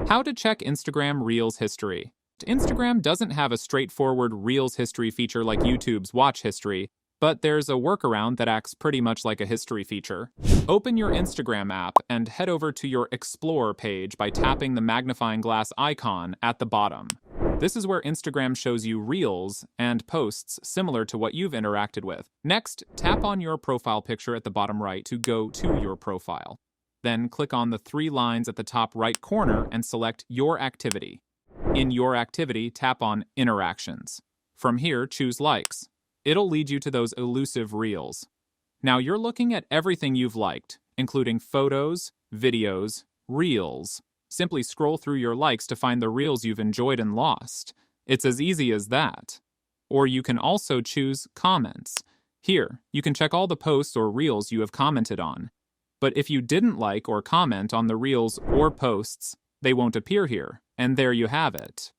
How to check Instagram Reels history. Instagram doesn't have a straightforward Reels history feature like YouTube's Watch History, but there's a workaround that acts pretty much like a history feature. Open your Instagram app and head over to your Explore page by tapping the magnifying glass icon at the bottom. This is where Instagram shows you Reels and posts similar to what you've interacted with. Next, tap on your profile picture at the bottom right to go to your profile. Then click on the three lines at the top right corner and select Your Activity. In Your Activity, tap on Interactions. From here, choose Likes. It'll lead you to those elusive Reels. Now you're looking at everything you've liked, including photos, videos, Reels. Simply scroll through your likes to find the Reels you've enjoyed and lost. It's as easy as that. Or you can also choose Comments. Here, you can check all the posts or Reels you have commented on. But if you didn't like or comment on the Reels or posts, they won't appear here, and there you have it.